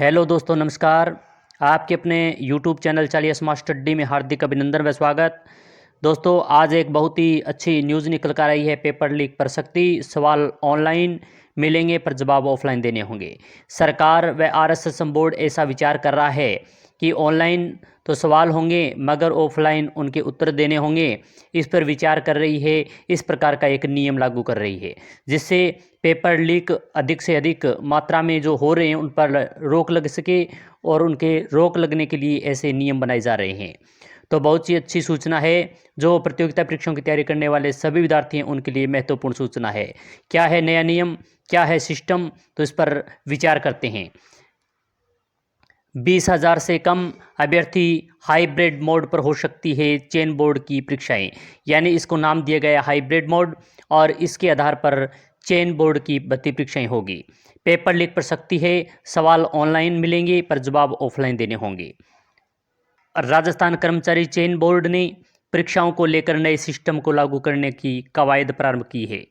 Hello दोस्तों, नमस्कार। आपके अपने यूट्यूब चैनल चालिया स्मार्ट स्टडी में हार्दिक अभिनंदन व स्वागत। दोस्तों, आज एक बहुत ही अच्छी न्यूज़ निकल कर आई है। पेपर लीक पर सख्ती, सवाल ऑनलाइन मिलेंगे पर जवाब ऑफलाइन देने होंगे। सरकार व आरएसएस बोर्ड ऐसा विचार कर रहा है कि ऑनलाइन तो सवाल होंगे मगर ऑफलाइन उनके उत्तर देने होंगे। इस पर विचार कर रही है, इस प्रकार का एक नियम लागू कर रही है जिससे पेपर लीक अधिक से अधिक मात्रा में जो हो रहे हैं उन पर रोक लग सके, और उनके रोक लगने के लिए ऐसे नियम बनाए जा रहे हैं। तो बहुत सी अच्छी सूचना है। जो प्रतियोगिता परीक्षाओं की तैयारी करने वाले सभी विद्यार्थी हैं उनके लिए महत्वपूर्ण सूचना है। क्या है नया नियम, क्या है सिस्टम, तो इस पर विचार करते हैं। 20,000 से कम अभ्यर्थी हाइब्रिड मोड पर हो सकती है चेन बोर्ड की परीक्षाएं, यानी इसको नाम दिया गया हाइब्रिड मोड, और इसके आधार पर चेन बोर्ड की भर्ती परीक्षाएं होगी। पेपर लीक पर सख्ती है, सवाल ऑनलाइन मिलेंगे पर जवाब ऑफलाइन देने होंगे। राजस्थान कर्मचारी चयन बोर्ड ने परीक्षाओं को लेकर नए सिस्टम को लागू करने की कवायद प्रारंभ की है।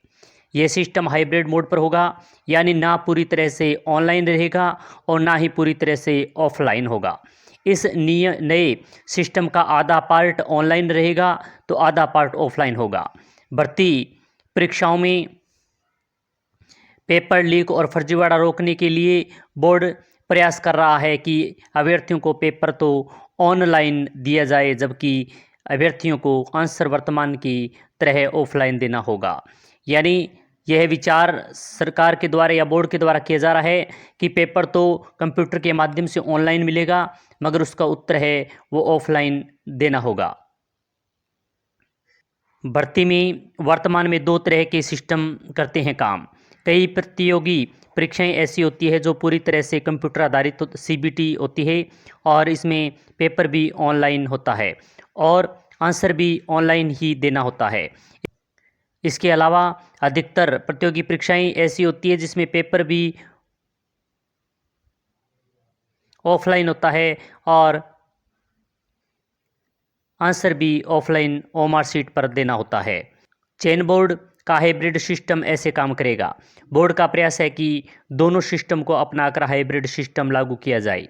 यह सिस्टम हाइब्रिड मोड पर होगा, यानी ना पूरी तरह से ऑनलाइन रहेगा और ना ही पूरी तरह से ऑफलाइन होगा। इस नए सिस्टम का आधा पार्ट ऑनलाइन रहेगा तो आधा पार्ट ऑफलाइन होगा। भर्ती परीक्षाओं में पेपर लीक और फर्जीवाड़ा रोकने के लिए बोर्ड प्रयास कर रहा है कि अभ्यर्थियों को पेपर तो ऑनलाइन दिया जाए, जबकि अभ्यर्थियों को आंसर वर्तमान की तरह ऑफलाइन देना होगा। यानी यह विचार सरकार के द्वारा या बोर्ड के द्वारा किया जा रहा है कि पेपर तो कंप्यूटर के माध्यम से ऑनलाइन मिलेगा मगर उसका उत्तर है वो ऑफलाइन देना होगा। भर्ती में वर्तमान में दो तरह के सिस्टम करते हैं काम। कई प्रतियोगी परीक्षाएं ऐसी होती है जो पूरी तरह से कंप्यूटर आधारित सीबीटी होती है, और इसमें पेपर भी ऑनलाइन होता है और आंसर भी ऑनलाइन ही देना होता है। इसके अलावा अधिकतर प्रतियोगी परीक्षाएं ऐसी होती है जिसमें पेपर भी ऑफलाइन होता है और आंसर भी ऑफलाइन ओएमआर शीट पर देना होता है। चेन बोर्ड का हाइब्रिड सिस्टम ऐसे काम करेगा। बोर्ड का प्रयास है कि दोनों सिस्टम को अपनाकर हाइब्रिड सिस्टम लागू किया जाए।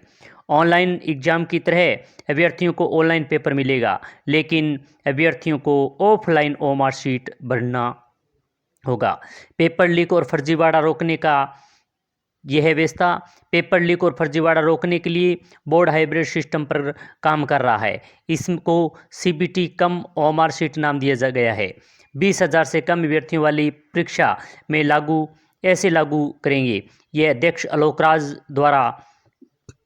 ऑनलाइन एग्जाम की तरह अभ्यर्थियों को ऑनलाइन पेपर मिलेगा, लेकिन अभ्यर्थियों को ऑफलाइन ओएमआर शीट भरना होगा। पेपर लीक और फर्जीवाड़ा रोकने का यह है व्यवस्था। पेपर लीक और फर्जीवाड़ा रोकने के लिए बोर्ड हाइब्रिड सिस्टम पर काम कर रहा है। इसको सीबीटी कम ओएमआर शीट नाम दिया गया है। 20,000 से कम अभ्यर्थियों वाली परीक्षा में लागू करेंगे। यह अध्यक्ष आलोक राज द्वारा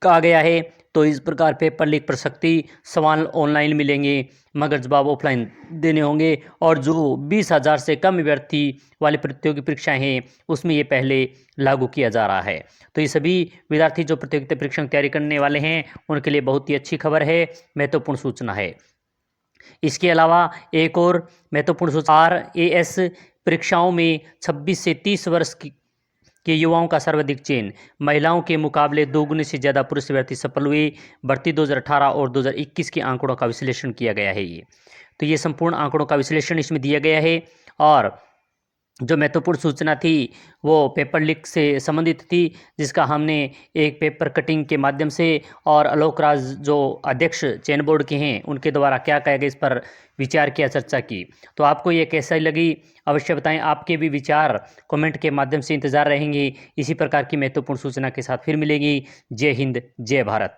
कहा गया है। तो इस प्रकार पेपर लीक पर सख्ती, सवाल ऑनलाइन मिलेंगे मगर जवाब ऑफलाइन देने होंगे, और जो 20,000 से कम अभ्यर्थी वाली प्रतियोगी परीक्षाएं हैं उसमें ये पहले लागू किया जा रहा है। तो ये सभी विद्यार्थी जो प्रतियोगिता परीक्षा की तैयारी करने वाले हैं उनके लिए बहुत ही अच्छी खबर है, महत्वपूर्ण सूचना है। इसके अलावा एक और महत्वपूर्ण सूचना, आरएएस परीक्षाओं में 26 से 30 वर्ष के युवाओं का सर्वाधिक चयन। महिलाओं के मुकाबले दोगुने से ज़्यादा पुरुष अभ्यर्थी सफल हुए। भर्ती 2018 और 2021 के आंकड़ों का विश्लेषण किया गया है। ये संपूर्ण आंकड़ों का विश्लेषण इसमें दिया गया है, और जो महत्वपूर्ण सूचना थी वो पेपर लीक से संबंधित थी, जिसका हमने एक पेपर कटिंग के माध्यम से और आलोक राज जो अध्यक्ष चयन बोर्ड के हैं उनके द्वारा क्या कहा गया इस पर विचार किया, चर्चा की। तो आपको ये कैसा लगी अवश्य बताएं। आपके भी विचार कमेंट के माध्यम से इंतज़ार रहेंगे। इसी प्रकार की महत्वपूर्ण सूचना के साथ फिर मिलेंगी। जय हिंद, जय भारत।